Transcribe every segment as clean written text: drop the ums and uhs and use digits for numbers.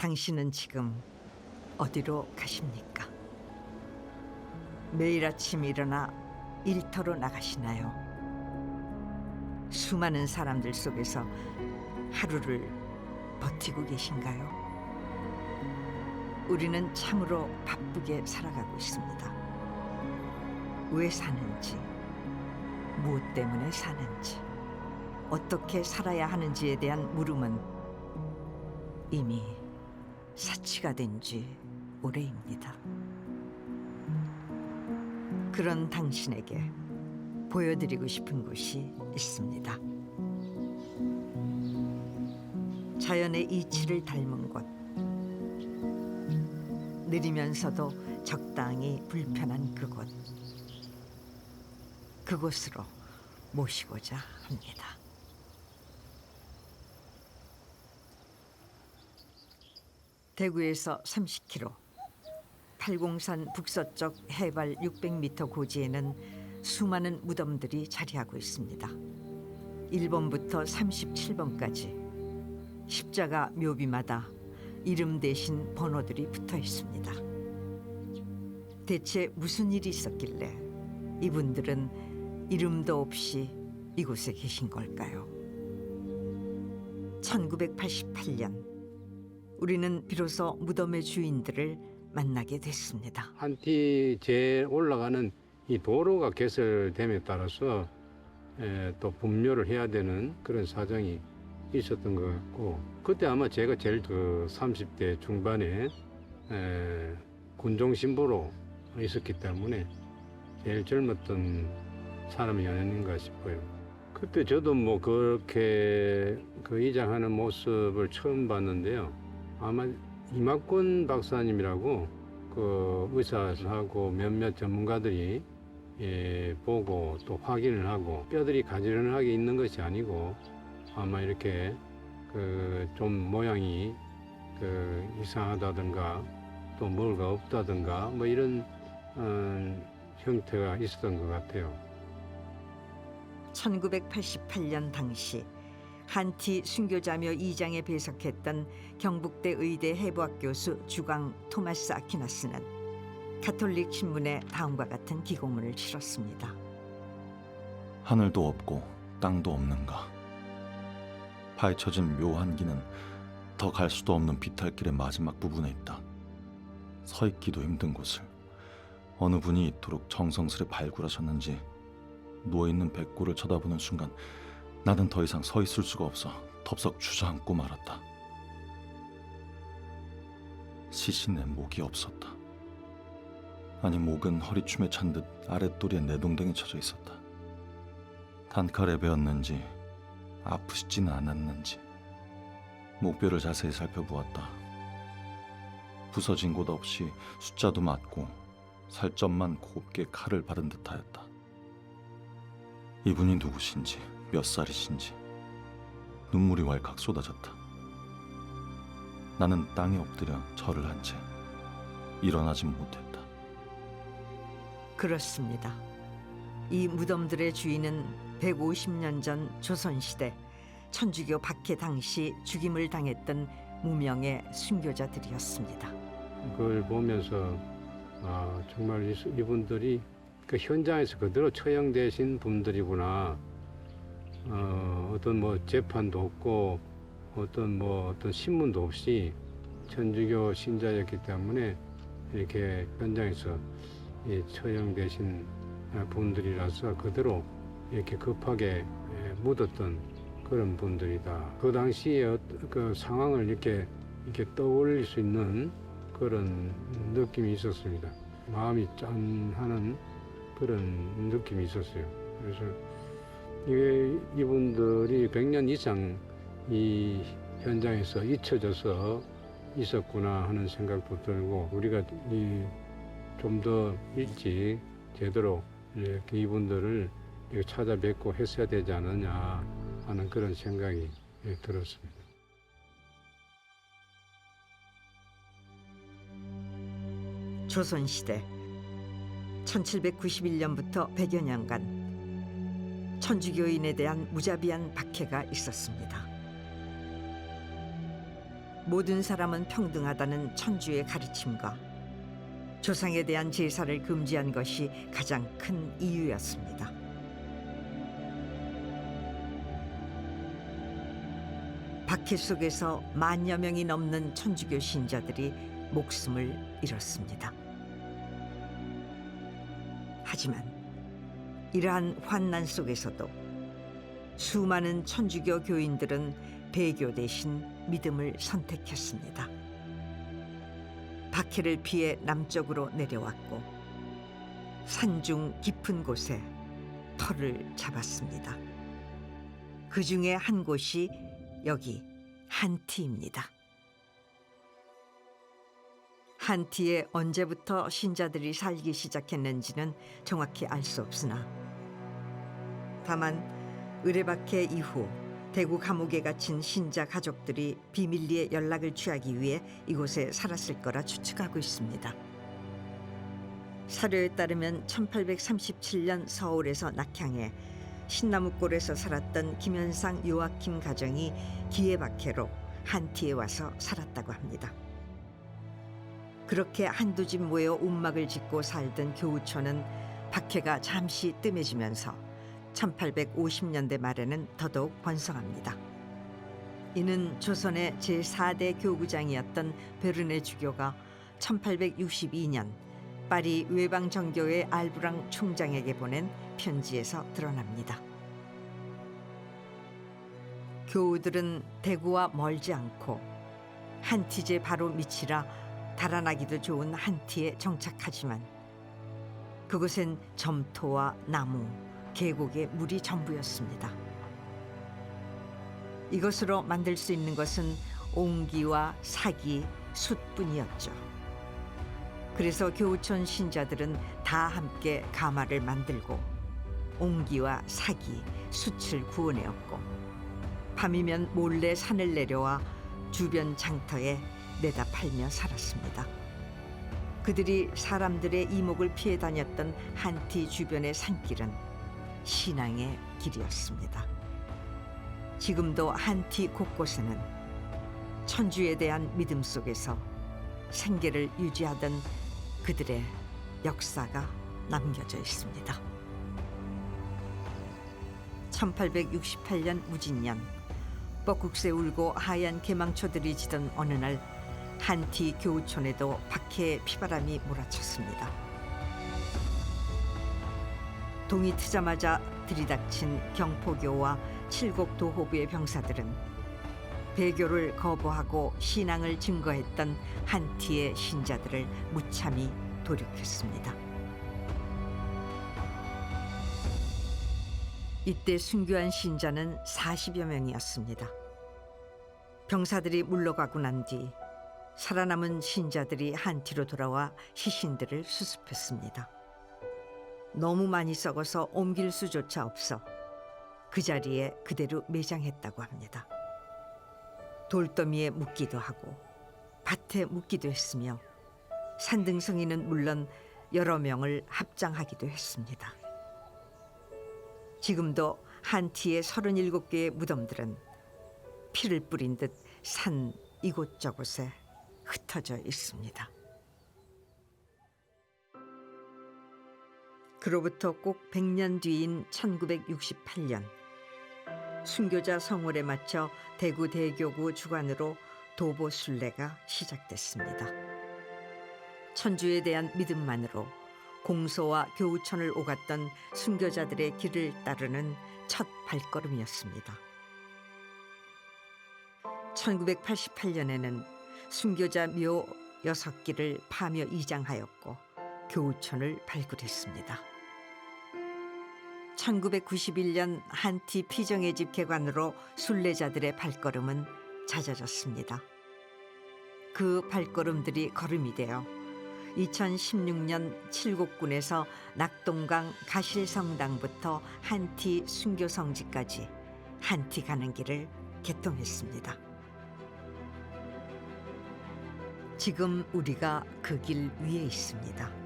당신은 지금 어디로 가십니까? 매일 아침 일어나 일터로 나가시나요? 수많은 사람들 속에서 하루를 버티고 계신가요? 우리는 참으로 바쁘게 살아가고 있습니다. 왜 사는지, 무엇 때문에 사는지, 어떻게 살아야 하는지에 대한 물음은 이미 사치가 된 지 오래입니다. 그런 당신에게 보여드리고 싶은 곳이 있습니다. 자연의 이치를 닮은 곳, 느리면서도 적당히 불편한 그곳, 그곳으로 모시고자 합니다. 대구에서 30km, 팔공산 북서쪽 해발 600m 고지에는 수많은 무덤들이 자리하고 있습니다. 1번부터 37번까지 십자가 묘비마다 이름 대신 번호들이 붙어 있습니다. 대체 무슨 일이 있었길래 이분들은 이름도 없이 이곳에 계신 걸까요? 1988년 우리는 비로소 무덤의 주인들을 만나게 됐습니다. 한티 제 올라가는 이 도로가 개설됨에 따라서 또 분묘를 해야 되는 그런 사정이 있었던 것 같고, 그때 아마 제가 제일 30대 중반에 군종 신부로 있었기 때문에 제일 젊었던 사람이 아닌가 싶어요. 그때 저도 뭐 그렇게 그 이장하는 모습을 처음 봤는데요. 아마 이막권 박사님이라고 그 의사하고 몇몇 전문가들이 보고 또 확인을 하고 뼈들이 가지런하게 있는 것이 아니고 아마 이렇게 그 좀 모양이 그 이상하다든가 또 뭐가 없다든가 뭐 이런 형태가 있었던 것 같아요. 1988년 당시 한티 순교자며 2장에 배석했던 경북대 의대 해부학 교수 주강 토마스 아퀴나스는 가톨릭 신문에 다음과 같은 기고문을 실었습니다. 하늘도 없고 땅도 없는가. 파헤쳐진 묘한 길은 더 갈 수도 없는 비탈길의 마지막 부분에 있다. 서 있기도 힘든 곳을 어느 분이 이토록 정성스레 발굴하셨는지 누워있는 백골을 쳐다보는 순간 나는 더 이상 서 있을 수가 없어 덥석 주저앉고 말았다. 시신에 목이 없었다. 아니, 목은 허리춤에 찬 듯 아랫도리에 내동댕이 쳐져 있었다. 단칼에 베었는지 아프시지는 않았는지 목뼈를 자세히 살펴보았다. 부서진 곳 없이 숫자도 맞고 살점만 곱게 칼을 바른 듯하였다. 이분이 누구신지 몇 살이신지 눈물이 왈칵 쏟아졌다. 나는 땅에 엎드려 절을 한 채 일어나지 못했다. 그렇습니다. 이 무덤들의 주인은 150년 전 조선시대 천주교 박해 당시 죽임을 당했던 무명의 순교자들이었습니다. 그걸 보면서 정말 이분들이 그 현장에서 그대로 처형되신 분들이구나. 어떤 뭐 재판도 없고 어떤 신문도 없이 천주교 신자였기 때문에 이렇게 현장에서 처형되신 분들이라서 그대로 이렇게 급하게 묻었던 그런 분들이다. 그 당시에 그 상황을 이렇게 떠올릴 수 있는 그런 느낌이 있었습니다. 마음이 짠하는 그런 느낌이 있었어요. 그래서 이분들이 100년 이상 이 현장에서 잊혀져서 있었구나 하는 생각도 들고, 우리가 좀 더 일찍 제대로 이렇게 이분들을 찾아뵙고 했어야 되지 않느냐 하는 그런 생각이 들었습니다. 조선시대 1791년부터 100여 년간 천주교인에 대한 무자비한 박해가 있었습니다. 모든 사람은 평등하다는 천주의 가르침과 조상에 대한 제사를 금지한 것이 가장 큰 이유였습니다. 박해 속에서 만여 명이 넘는 천주교 신자들이 목숨을 잃었습니다. 하지만 이러한 환난 속에서도 수많은 천주교 교인들은 배교 대신 믿음을 선택했습니다. 박해를 피해 남쪽으로 내려왔고 산중 깊은 곳에 터를 잡았습니다. 그 중에 한 곳이 여기 한티입니다. 한티에 언제부터 신자들이 살기 시작했는지는 정확히 알 수 없으나 다만 의뢰박해 이후 대구 감옥에 갇힌 신자 가족들이 비밀리에 연락을 취하기 위해 이곳에 살았을 거라 추측하고 있습니다. 사료에 따르면 1837년 서울에서 낙향해 신나무골에서 살았던 김현상 요아킴 가정이 기해박해로 한티에 와서 살았다고 합니다. 그렇게 한두 집 모여 움막을 짓고 살던 교우촌은 박해가 잠시 뜸해지면서 1850년대 말에는 더더욱 번성합니다. 이는 조선의 제4대 교구장이었던 베르네 주교가 1862년 파리 외방정교회 알브랑 총장에게 보낸 편지에서 드러납니다. 교우들은 대구와 멀지 않고 한티제 바로 밑이라 달아나기도 좋은 한티에 정착하지만 그곳엔 점토와 나무, 계곡의 물이 전부였습니다. 이것으로 만들 수 있는 것은 옹기와 사기, 숯뿐이었죠. 그래서 교우촌 신자들은 다 함께 가마를 만들고 옹기와 사기, 숯을 구워내었고 밤이면 몰래 산을 내려와 주변 장터에 내다 팔며 살았습니다. 그들이 사람들의 이목을 피해 다녔던 한티 주변의 산길은 신앙의 길이었습니다. 지금도 한티 곳곳에는 천주에 대한 믿음 속에서 생계를 유지하던 그들의 역사가 남겨져 있습니다. 1868년 무진년, 뻐국새 울고 하얀 개망초들이 지던 어느 날 한티 교우촌에도 박해의 피바람이 몰아쳤습니다. 동이 트자마자 들이닥친 경포교와 칠곡도호부의 병사들은 배교를 거부하고 신앙을 증거했던 한티의 신자들을 무참히 도륙했습니다. 이때 순교한 신자는 40여 명이었습니다. 병사들이 물러가고 난 뒤 살아남은 신자들이 한티로 돌아와 시신들을 수습했습니다. 너무 많이 썩어서 옮길 수조차 없어 그 자리에 그대로 매장했다고 합니다. 돌더미에 묻기도 하고 밭에 묻기도 했으며 산등성이는 물론 여러 명을 합장하기도 했습니다. 지금도 한티의 37개의 무덤들은 피를 뿌린 듯 산 이곳저곳에 흩어져 있습니다. 그로부터 꼭 100년 뒤인 1968년 순교자 성월에 맞춰 대구 대교구 주관으로 도보 순례가 시작됐습니다. 천주에 대한 믿음만으로 공소와 교우촌을 오갔던 순교자들의 길을 따르는 첫 발걸음이었습니다. 1988년에는 순교자 묘 6기를 파며 이장하였고 교우촌을 발굴했습니다. 1991년 한티 피정의 집 개관으로 순례자들의 발걸음은 잦아졌습니다. 그 발걸음들이 걸음이 되어 2016년 칠곡군에서 낙동강 가실성당부터 한티 순교성지까지 한티 가는 길을 개통했습니다. 지금 우리가 그 길 위에 있습니다.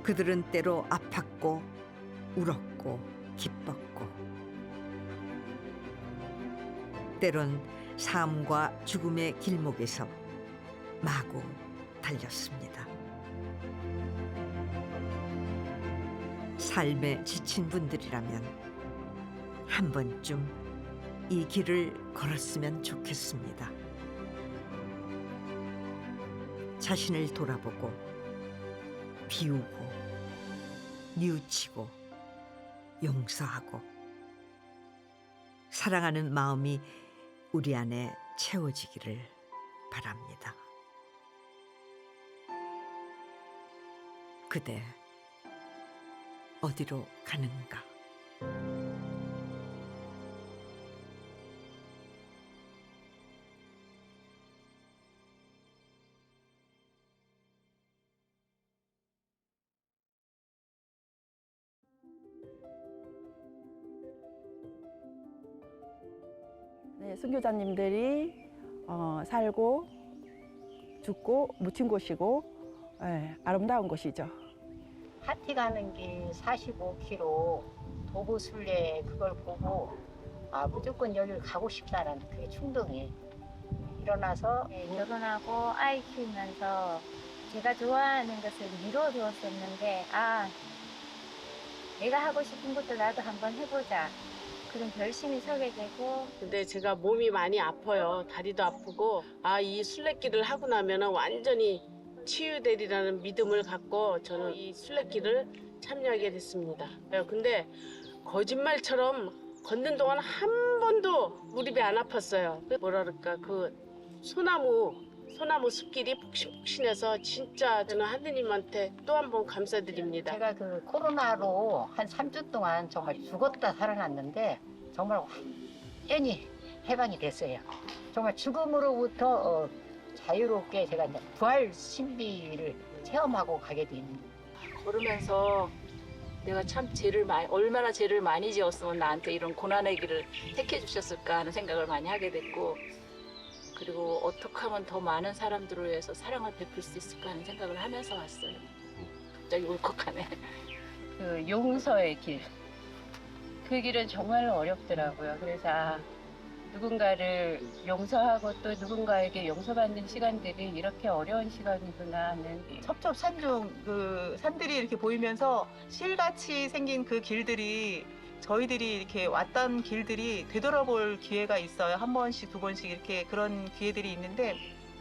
그들은 때로 아팠고 울었고 기뻤고 때론 삶과 죽음의 길목에서 마구 달렸습니다. 삶에 지친 분들이라면 한 번쯤 이 길을 걸었으면 좋겠습니다. 자신을 돌아보고 비우고 뉘우치고 용서하고 사랑하는 마음이 우리 안에 채워지기를 바랍니다. 그대 어디로 가는가? 네, 순교자님들이 살고 죽고 묻힌 곳이고 아름다운 곳이죠. 파티 가는 길 45km 도보순례 그걸 보고 무조건 여기를 가고 싶다라는 그게 충동이 일어나서 결혼하고 아이 키우면서 제가 좋아하는 것을 미뤄두었었는데 내가 하고 싶은 것도 나도 한번 해보자. 그런 결심이 서게 되고. 근데 제가 몸이 많이 아파요. 다리도 아프고 이 순례길을 하고 나면은 완전히 치유되리라는 믿음을 갖고 저는 이 순례길을 참여하게 됐습니다. 근데 거짓말처럼 걷는 동안 한 번도 무릎이 안 아팠어요. 뭐라 그럴까 그 소나무 숲길이 푹신푹신해서 진짜 저는 하느님한테 또 한 번 감사드립니다. 제가 그 코로나로 한 3주 동안 정말 죽었다 살아났는데 정말 완전히 해방이 됐어요. 정말 죽음으로부터 자유롭게 제가 이제 부활 신비를 체험하고 가게 된. 걸으면서 내가 참 얼마나 죄를 많이 지었으면 나한테 이런 고난의 길을 택해 주셨을까 하는 생각을 많이 하게 됐고, 그리고 어떻게 하면 더 많은 사람들을 위해서 사랑을 베풀 수 있을까 하는 생각을 하면서 왔어요. 갑자기 울컥하네. 그 용서의 길. 그 길은 정말 어렵더라고요. 그래서 누군가를 용서하고 또 누군가에게 용서받는 시간들이 이렇게 어려운 시간이구나 하는. 첩첩산중 그 산들이 이렇게 보이면서 실같이 생긴 그 길들이 저희들이 이렇게 왔던 길들이 되돌아볼 기회가 있어요. 한 번씩 두 번씩 이렇게 그런 기회들이 있는데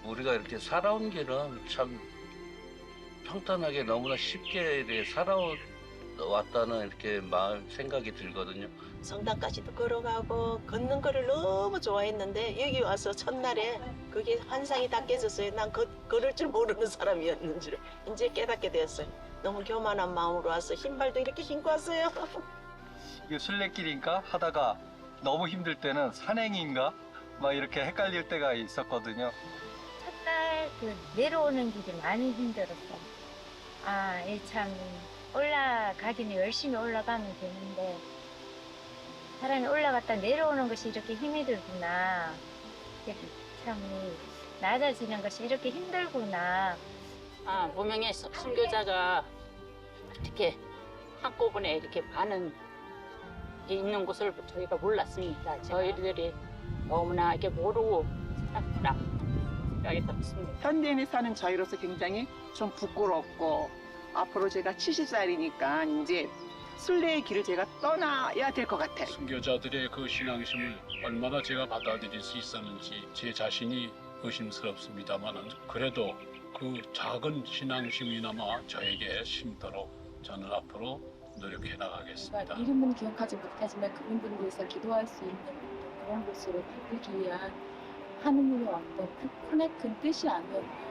우리가 이렇게 살아온 길은 참 평탄하게 너무나 쉽게 이렇게 살아왔다는 이렇게 생각이 들거든요. 성당까지도 걸어가고 걷는 거를 너무 좋아했는데 여기 와서 첫날에 그게 환상이 다 깨졌어요. 난 걸을 줄 모르는 사람이었는 줄 이제 깨닫게 되었어요. 너무 교만한 마음으로 와서 신발도 이렇게 신고 왔어요. 이게 순례길인가 하다가 너무 힘들 때는 산행인가 막 이렇게 헷갈릴 때가 있었거든요. 첫날 그 내려오는 길이 많이 힘들었어. 이 참 올라가기는 열심히 올라가면 되는데 사람이 올라갔다 내려오는 것이 이렇게 힘이 들구나. 참 낮아지는 것이 이렇게 힘들구나. 무명의 순교자가 이렇게 한꺼번에 이렇게 많은 게 있는 곳을 저희가 몰랐습니다. 저희들이 너무나 이렇게 모르고 살았구나 생각이 들었습니다. 현대인이 사는 저희로서 굉장히 좀 부끄럽고, 앞으로 제가 70살이니까 이제 순례의 길을 제가 떠나야 될 것 같아요. 순교자들의 그 신앙심을 얼마나 제가 받아들일 수 있었는지 제 자신이 의심스럽습니다만 그래도 그 작은 신앙심이나마 저에게 심도록 저는 앞으로 노력해 나가겠습니다. 이름은 기억하지 못하지만 그분들을 위해서 기도할 수 있는 그런 곳으로 바꾸기 위한 하느님의 어떤 큰 뜻이 아니었나.